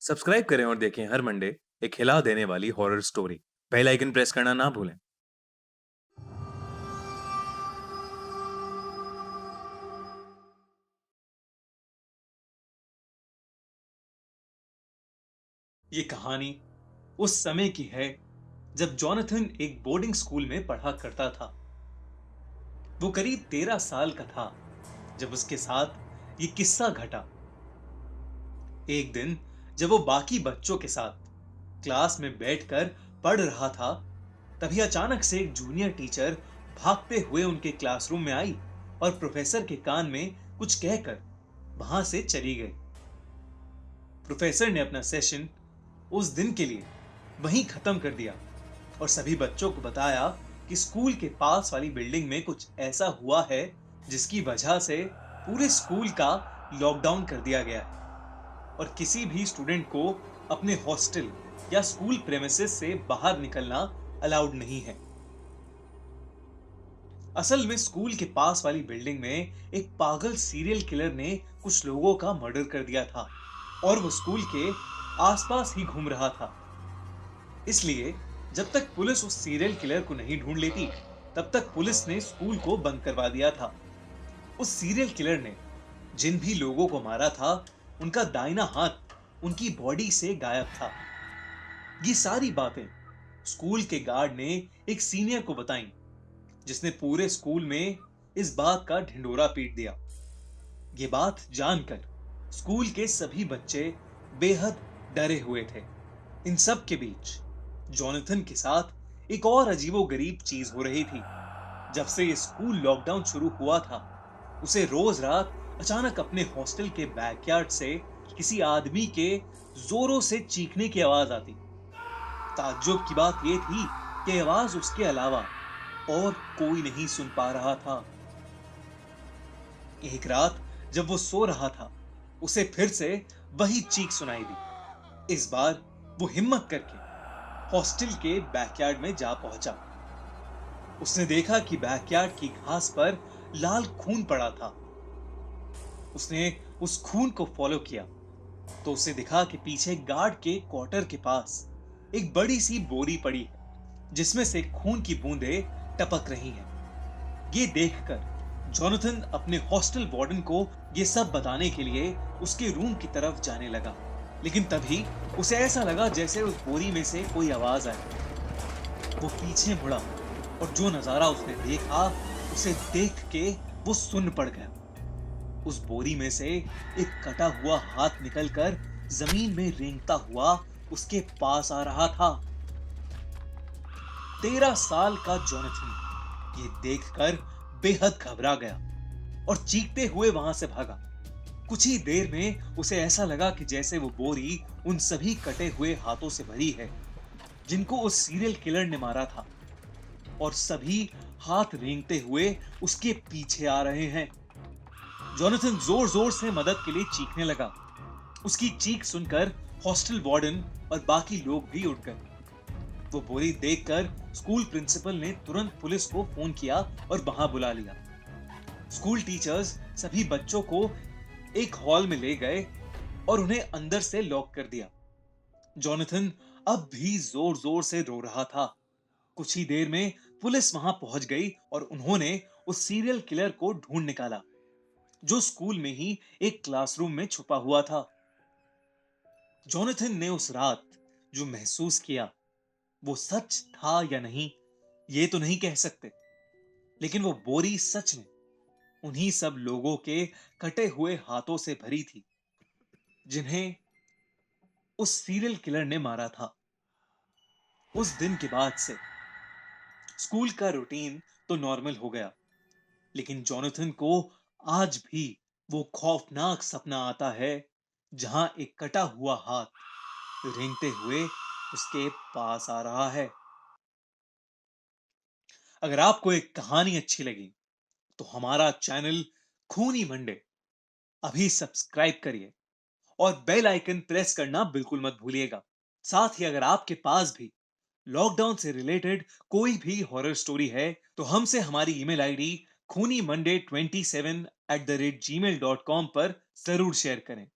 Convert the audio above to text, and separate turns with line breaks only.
Subscribe करें और देखें हर मंडे एक हिला देने वाली horror story. Bell icon press करना ना भूलें।
ये कहानी उस समय की है जब जॉनथन एक बोर्डिंग स्कूल में पढ़ा करता था। वो करीब 13 साल का था जब उसके साथ ये किस्सा घटा। एक दिन जब वो बाकी बच्चों के साथ क्लास में बैठकर पढ़ रहा था, तभी अचानक से एक जूनियर टीचर भागते हुए उनके क्लासरूम में आई और प्रोफेसर के कान में कुछ कहकर वहां से चली गई। प्रोफेसर ने अपना सेशन उस दिन के लिए वहीं खत्म कर दिया और सभी बच्चों को बताया कि स्कूल के पास वाली बिल्डिंग में कुछ ऐसा हुआ है जिसकी वजह से पूरे स्कूल का लॉकडाउन कर दिया गया है और किसी भी स्टूडेंट को अपने हॉस्टल या स्कूल प्रेमिसेस से बाहर निकलना अलाउड नहीं है। असल में स्कूल के पास वाली बिल्डिंग में एक पागल सीरियल किलर ने कुछ लोगों का मर्डर कर दिया था और वो स्कूल के आसपास ही घूम रहा था। इसलिए जब तक पुलिस उस सीरियल किलर को नहीं ढूंढ लेती, तब तक पुलिस ने स्कूल को बंद करवा दिया था। उस सीरियल किलर ने जिन भी लोगों को मारा था, उनका दाहिना हाथ उनकी बॉडी से गायब था। ये सारी बातें स्कूल के गार्ड ने एक सीनियर को बताई, जिसने पूरे स्कूल में इस बात का ढिंढोरा पीट दिया। ये बात जानकर स्कूल के सभी बच्चे बेहद डरे हुए थे। इन सब के बीच जॉनथन के साथ एक और अजीबोगरीब चीज हो रही थी। जब से ये स्कूल लॉकडाउन शुरू हुआ था, उसे रोज रात अचानक अपने हॉस्टल के बैकयार्ड से किसी आदमी के जोरों से चीखने की आवाज आती। ताज्जुब की बात यह थी कि आवाज उसके अलावा और कोई नहीं सुन पा रहा था। एक रात जब वो सो रहा था, उसे फिर से वही चीख सुनाई दी। इस बार वो हिम्मत करके हॉस्टल के बैकयार्ड में जा पहुंचा। उसने देखा कि बैकयार्ड की घास पर लाल खून पड़ा था। उसने उस खून को फॉलो किया तो उसे दिखा कि पीछे गार्ड के क्वार्टर के पास एक बड़ी सी बोरी पड़ी है, जिसमें से खून की बूंदें टपक रही हैं। ये देखकर जॉनथन अपने हॉस्टल वार्डन को ये सब बताने के लिए उसके रूम की तरफ जाने लगा, लेकिन तभी उसे ऐसा लगा जैसे उस बोरी में से कोई आवाज आई। वो पीछे मुड़ा और जो नजारा उसने देखा, उसे देख के वो सुन्न पड़ गया। उस बोरी में से एक कटा हुआ हाथ निकलकर जमीन में रेंगता हुआ उसके पास आ रहा था। 13 साल का जॉनथन ये देखकर बेहद घबरा गया और चीखते हुए वहां से भागा। कुछ ही देर में उसे ऐसा लगा कि जैसे वो बोरी उन सभी कटे हुए हाथों से भरी है जिनको उस सीरियल किलर ने मारा था, और सभी हाथ रेंगते हुए उसके पीछे आ रहे हैं। जॉनथन जोर जोर से मदद के लिए चीखने लगा। उसकी चीख सुनकर हॉस्टल वार्डन और बाकी लोग भी उठ गए। वो बोरी देखकर स्कूल प्रिंसिपल ने तुरंत पुलिस को फोन किया और वहां बुला लिया। स्कूल टीचर्स सभी बच्चों को एक हॉल में ले गए और उन्हें अंदर से लॉक कर दिया। जॉनथन अब भी जोर जोर से रो रहा था। कुछ ही देर में पुलिस वहां पहुंच गई और उन्होंने उस सीरियल किलर को ढूंढ निकाला, जो स्कूल में ही एक क्लासरूम में छुपा हुआ था। जॉनथन ने उस रात जो महसूस किया, वो सच था या नहीं, ये तो नहीं कह सकते, लेकिन वो बोरी सच में उन्हीं सब लोगों के कटे हुए हाथों से भरी थी जिन्हें उस सीरियल किलर ने मारा था। उस दिन के बाद से स्कूल का रूटीन तो नॉर्मल हो गया, लेकिन जॉनथन को आज भी वो खौफनाक सपना आता है जहां एक कटा हुआ हाथ रेंगते हुए उसके पास आ रहा है। अगर आपको एक कहानी अच्छी लगी तो हमारा चैनल खूनी मंडे अभी सब्सक्राइब करिए और बेल आइकन प्रेस करना बिल्कुल मत भूलिएगा। साथ ही अगर आपके पास भी लॉकडाउन से रिलेटेड कोई भी हॉरर स्टोरी है, तो हमसे हमारी ईमेल आईडी खूनी मंडे 27 @gmail.com पर जरूर शेयर करें।